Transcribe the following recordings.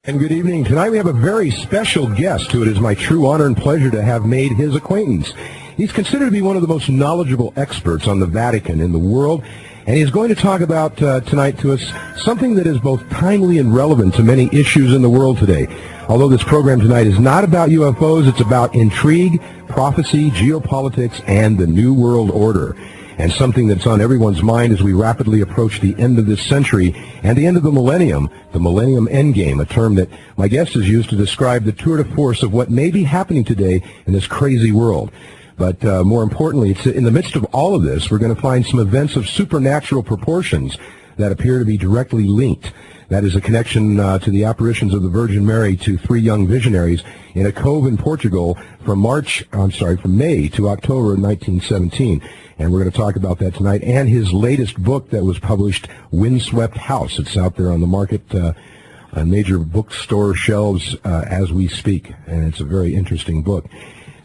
And good evening. Tonight we have a very special guest who it is my true honor and pleasure to have made his acquaintance. He's considered to be one of the most knowledgeable experts on the Vatican in the world, and he's going to talk about tonight to us something that is both timely and relevant to many issues in the world today. Although this program tonight is not about UFOs, it's about intrigue, prophecy, geopolitics, and the New World Order. And something that's on everyone's mind as we rapidly approach the end of this century and the end of the Millennium Endgame, a term that my guest has used to describe the tour de force of what may be happening today in this crazy world. But more importantly, it's in the midst of all of this, we're going to find some events of supernatural proportions that appear to be directly linked. That is a connection to the apparitions of the Virgin Mary to three young visionaries in a cove in Portugal from May to October 1917. And we're going to talk about that tonight, and his latest book that was published, Windswept House. It's out there on the market on major bookstore shelves as we speak, and it's a very interesting book.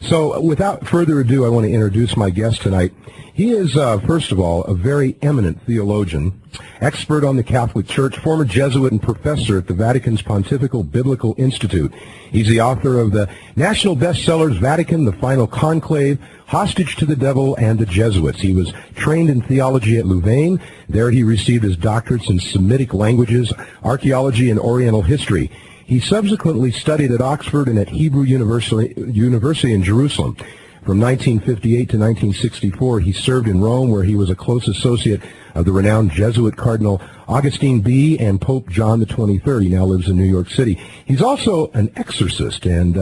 So without further ado, I want to introduce my guest tonight. He is, first of all, a very eminent theologian, expert on the Catholic Church, former Jesuit and professor at the Vatican's Pontifical Biblical Institute. He's the author of the national bestsellers Vatican, The Final Conclave, Hostage to the Devil, and the Jesuits. He was trained in theology at Louvain. There he received his doctorates in Semitic languages, archaeology, and Oriental history. He subsequently studied at Oxford and at Hebrew University in Jerusalem. From 1958 to 1964, he served in Rome, where he was a close associate of the renowned Jesuit Cardinal Augustine B. and Pope John the 23rd. He now lives in New York City. He's also an exorcist, and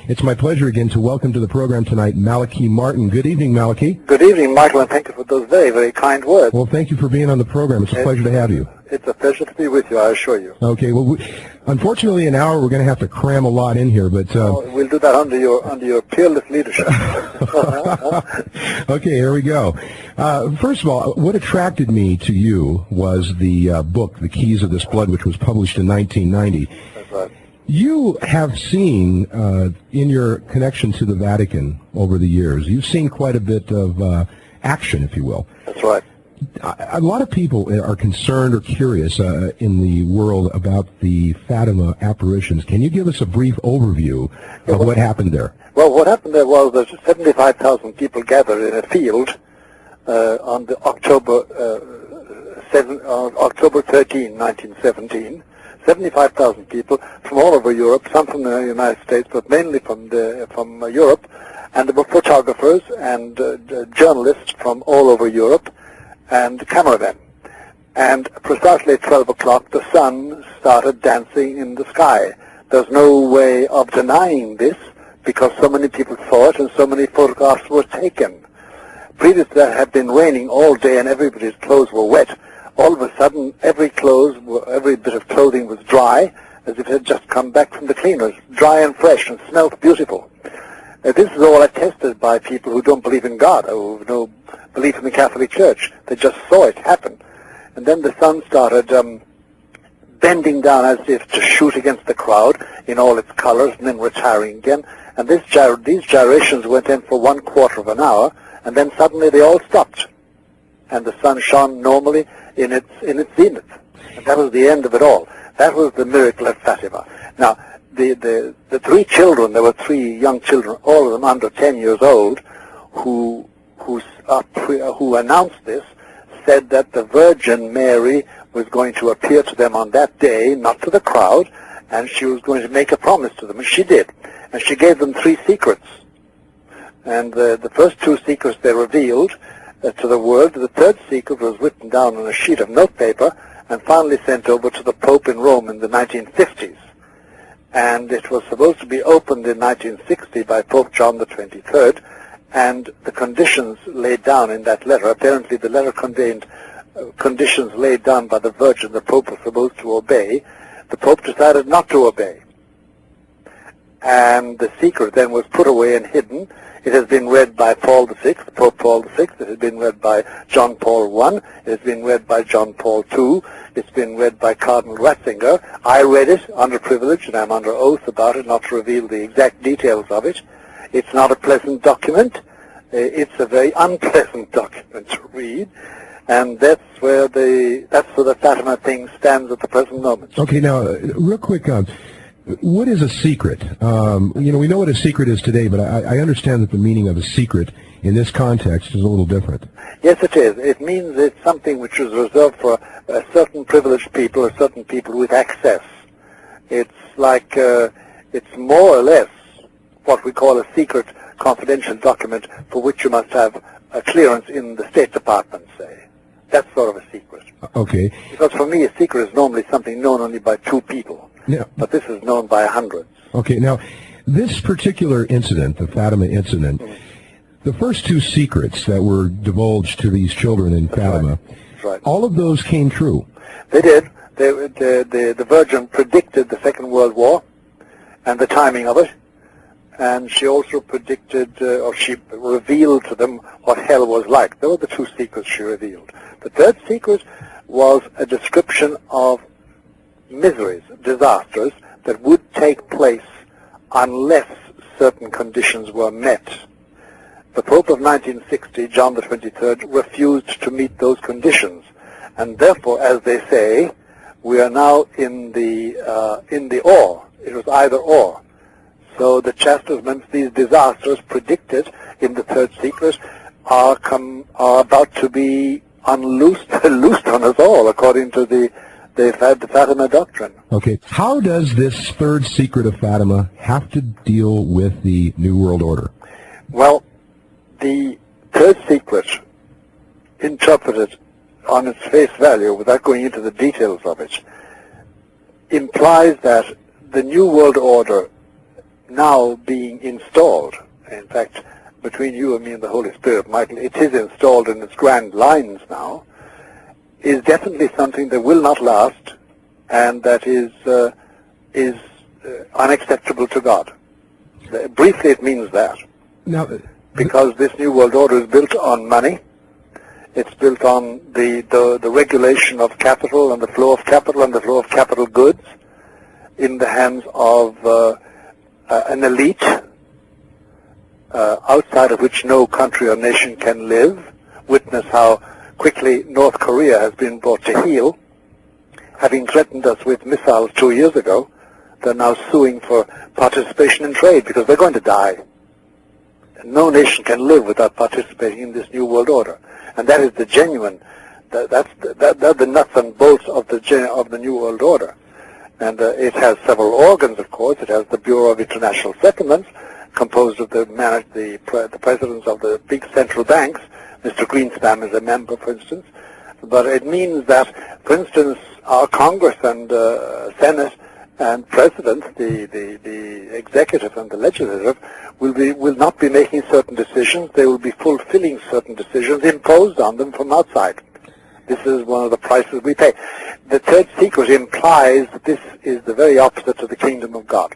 it's my pleasure again to welcome to the program tonight Malachi Martin. Good evening, Malachi. Good evening, Michael, and thank you for those very, very kind words. Well, thank you for being on the program. It's a pleasure to have you. It's a pleasure to be with you, I assure you. Okay, well, unfortunately, an hour, we're going to have to cram a lot in here, but... we'll do that under your peerless leadership. Okay, here we go. First of all, what attracted me to you was the book, The Keys of This Blood, which was published in 1990. That's right. You have seen, in your connection to the Vatican over the years, you've seen quite a bit of action, if you will. That's right. A lot of people are concerned or curious in the world about the Fatima apparitions. Can you give us a brief overview of what happened there? Well, what happened there was that 75,000 people gathered in a field on the October 13, 1917. 75,000 people from all over Europe, some from the United States, but mainly from Europe. And there were photographers and journalists from all over Europe, and cameramen. And precisely at 12 o'clock, the sun started dancing in the sky. There's no way of denying this because so many people saw it and so many photographs were taken. Previous to that, it had been raining all day and everybody's clothes were wet. All of a sudden, every bit of clothing was dry, as if it had just come back from the cleaners, dry and fresh and smelled beautiful. This is all attested by people who don't believe in God, or who have no belief in the Catholic Church. They just saw it happen. And then the sun started bending down as if to shoot against the crowd in all its colors, and then retiring again. And these gyrations went in for 1/4 of an hour, and then suddenly they all stopped. And the sun shone normally in its zenith. And that was the end of it all. That was the miracle at Fatima. Now, the three children, there were three young children, all of them under 10 years old, who announced this, said that the Virgin Mary was going to appear to them on that day, not to the crowd, and she was going to make a promise to them, and she did. And she gave them 3 secrets. And the first 2 secrets they revealed to the world. The third secret was written down on a sheet of notepaper and finally sent over to the Pope in Rome in the 1950s. And it was supposed to be opened in 1960 by Pope John the 23rd, and the conditions laid down in that letter, apparently the letter contained conditions laid down by the Virgin the Pope was supposed to obey. The Pope decided not to obey. And the secret then was put away and hidden. It has been read by Paul VI, Pope Paul VI. It has been read by John Paul I. It has been read by John Paul II. It's been read by Cardinal Ratzinger. I read it under privilege, and I'm under oath about it, not to reveal the exact details of it. It's not a pleasant document. It's a very unpleasant document to read. And that's where the Fatima thing stands at the present moment. Okay, now, real quick, What is a secret? We know what a secret is today, but I understand that the meaning of a secret in this context is a little different. Yes, it is. It means it's something which is reserved for a certain privileged people or certain people with access. It's like, it's more or less what we call a secret confidential document for which you must have a clearance in the State Department, say. That's sort of a secret. Okay. Because for me, a secret is normally something known only by two people. Yeah. But this is known by hundreds. Okay. Now, this particular incident, the Fatima incident, the first two secrets that were divulged to these children in Fatima, right. All of those came true. They did. The Virgin predicted the Second World War and the timing of it. And she also predicted, or she revealed to them what hell was like. Those were the two secrets she revealed. The third secret was a description of miseries, disasters that would take place unless certain conditions were met. The Pope of 1960, John the 23rd, refused to meet those conditions. And therefore, as they say, we are now in the or. It was either or. So the chastisements, these disasters predicted in the third secret, are about to be loosed on us all, according to the Fatima doctrine. Okay. How does this third secret of Fatima have to deal with the New World Order? Well, the third secret, interpreted on its face value, without going into the details of it, implies that the New World Order now being installed, in fact, between you and me and the Holy Spirit, Michael, it is installed in its grand lines now, is definitely something that will not last and that is unacceptable to God. Briefly, it means that. Now, because this New World Order is built on money, it's built on the regulation of capital and the flow of capital and the flow of capital goods in the hands of an elite outside of which no country or nation can live. Witness how quickly North Korea has been brought to heel. Having threatened us with missiles 2 years ago, they're now suing for participation in trade because they're going to die. No nation can live without participating in this New World Order. And that is the genuine, that's the nuts and bolts of the New World Order. And it has several organs, of course. It has the Bureau of International Settlements, composed of the presidents of the big central banks. Mr. Greenspan is a member, for instance. But it means that, for instance, our Congress and Senate and President, the executive and the legislative, will not be making certain decisions. They will be fulfilling certain decisions imposed on them from outside. This is one of the prices we pay. The third secret implies that this is the very opposite of the kingdom of God.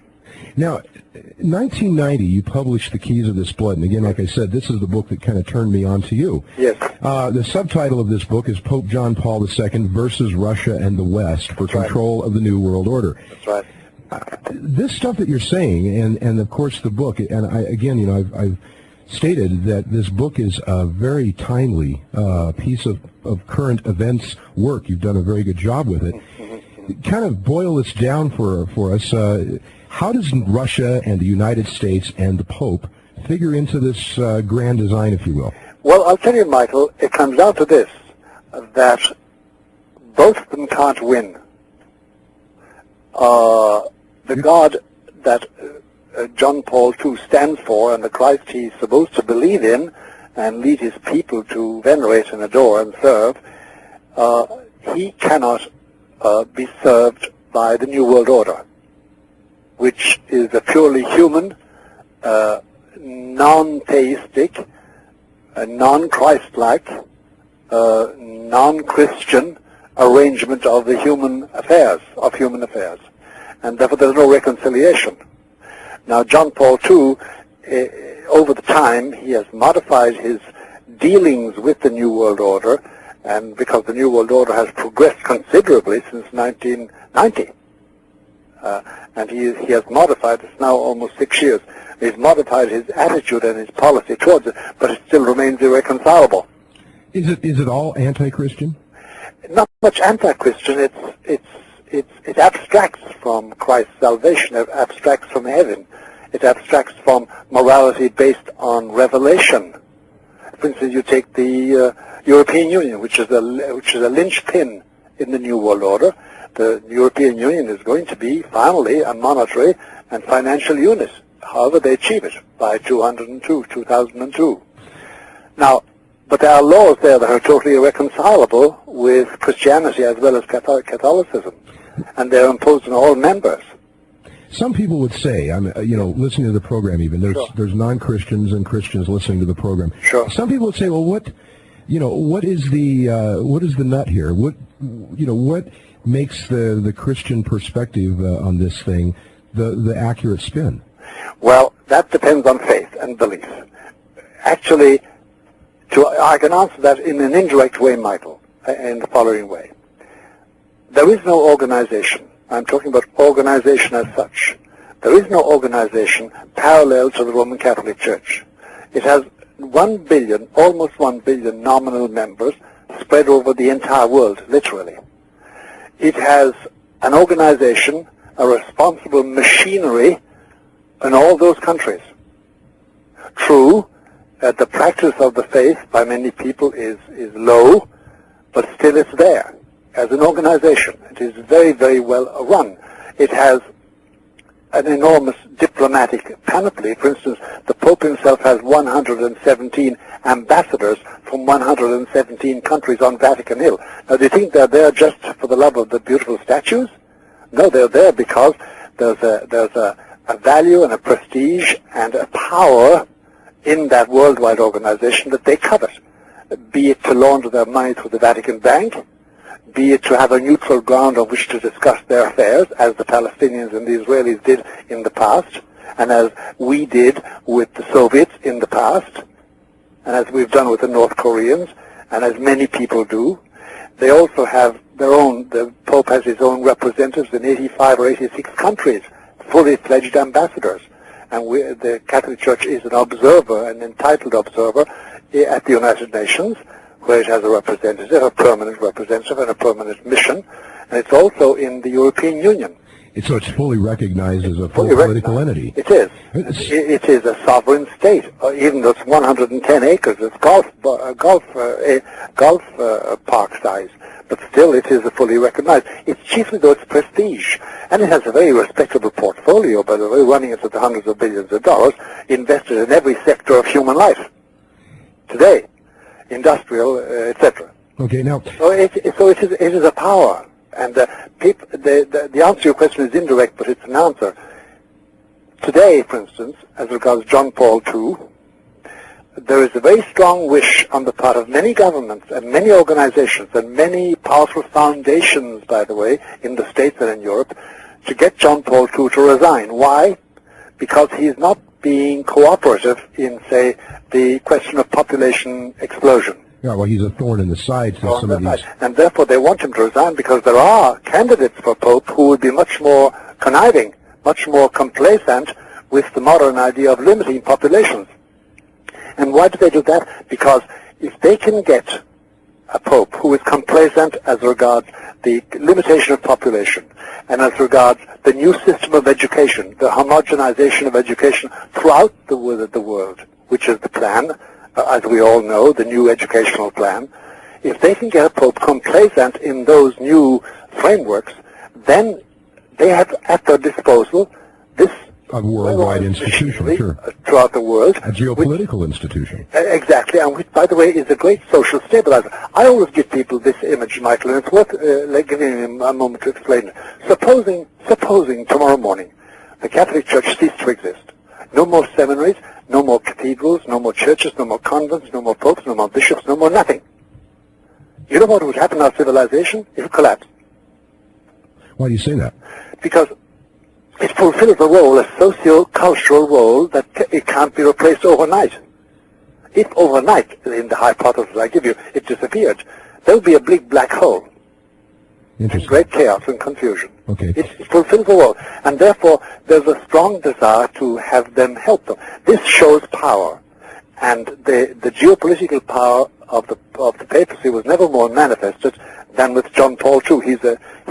Now, in 1990, you published The Keys of This Blood. And again, like I said, this is the book that kind of turned me on to you. Yes. The subtitle of this book is Pope John Paul II versus Russia and the West for Control of the New World Order. That's right. This stuff that you're saying, and of course the book, and I've stated that this book is a very timely piece of current events work. You've done a very good job with it. Kind of boil this down for us. How does Russia and the United States and the Pope figure into this grand design, if you will? Well, I'll tell you, Michael, it comes down to this, that both of them can't win. The God that John Paul II stands for and the Christ he's supposed to believe in and lead his people to venerate and adore and serve, he cannot be served by the New World Order, which is a purely human, non-theistic, non-Christ-like, non-Christian arrangement of the human affairs, and therefore there's no reconciliation. Now, John Paul II, over the time, he has modified his dealings with the New World Order, and because the New World Order has progressed considerably since 1990, and he has modified, it's now almost 6 years, he's modified his attitude and his policy towards it, but it still remains irreconcilable. Is it all anti-Christian? Not much anti-Christian. it abstracts from Christ's salvation, it abstracts from heaven, it abstracts from morality based on revelation. For instance, you take the European Union, which is a linchpin in the New World Order. The European Union is going to be finally a monetary and financial unit, however they achieve it, by 2002. Now, but there are laws there that are totally irreconcilable with Christianity as well as Catholicism, and they're imposed on all members. Some people would say, listening to the program even, there's non-Christians and Christians listening to the program. Sure. Some people would say, well, what is the nut here? What makes the Christian perspective on this thing the accurate spin? Well, that depends on faith and belief. Actually, I can answer that in an indirect way, Michael, in the following way. There is no organization. I'm talking about organization as such. There is no organization parallel to the Roman Catholic Church. It has 1 billion, almost 1 billion nominal members spread over the entire world, literally. It has an organization, a responsible machinery in all those countries. True, the practice of the faith by many people is low, but still it's there as an organization. It is very, very well run. It has an enormous diplomatic panoply. For instance, the Pope himself has 117 ambassadors from 117 countries on Vatican Hill. Now, do you think they're there just for the love of the beautiful statues? No, they're there because there's a value and a prestige and a power in that worldwide organization that they covet, be it to launder their money through the Vatican Bank, be it to have a neutral ground on which to discuss their affairs, as the Palestinians and the Israelis did in the past, and as we did with the Soviets in the past, and as we've done with the North Koreans, and as many people do. They also have their own, the Pope has his own representatives in 85 or 86 countries, fully fledged ambassadors. And the Catholic Church is an observer, an entitled observer at the United Nations, where it has a representative, a permanent representative, and a permanent mission. And it's also in the European Union. So it's fully recognized as a full political entity. It is. It is a sovereign state, even though it's 110 acres. It's golf park size. But still, it is fully recognized. It's chiefly, though, its prestige. And it has a very respectable portfolio, by the way, running into the hundreds of billions of dollars, invested in every sector of human life today, industrial, etc. Okay, now... So it is a power. And the answer to your question is indirect, but it's an answer. Today, for instance, as regards John Paul II, there is a very strong wish on the part of many governments and many organizations and many powerful foundations, by the way, in the States and in Europe, to get John Paul II to resign. Why? Because he's not being cooperative in, say, the question of population explosion. Yeah, well, he's a thorn in the side to some of these. And therefore they want him to resign because there are candidates for Pope who would be much more conniving, much more complacent with the modern idea of limiting populations. And why do they do that? Because if they can get a Pope who is complacent as regards the limitation of population and as regards the new system of education, the homogenization of education throughout the world, which is the plan, as we all know, the new educational plan, if they can get a Pope complacent in those new frameworks, then they have at their disposal this a worldwide institution, sure. Throughout the world. A geopolitical institution. Exactly, and which, by the way, is a great social stabilizer. I always give people this image, Michael, and it's worth giving him a moment to explain it. Supposing tomorrow morning the Catholic Church ceased to exist. No more seminaries, no more cathedrals, no more churches, no more convents, no more popes, no more bishops, no more nothing. You know what would happen to our civilization? It would collapse. Why do you say that? Because it fulfills a role, a socio-cultural role, that it can't be replaced overnight. If overnight, in the hypothesis I give you, it disappeared, there would be a big black hole. Interesting. Great chaos and confusion. Okay. It fulfills a role, and therefore there's a strong desire to have them help them. This shows power, and the geopolitical power of the papacy was never more manifested than with John Paul II. He's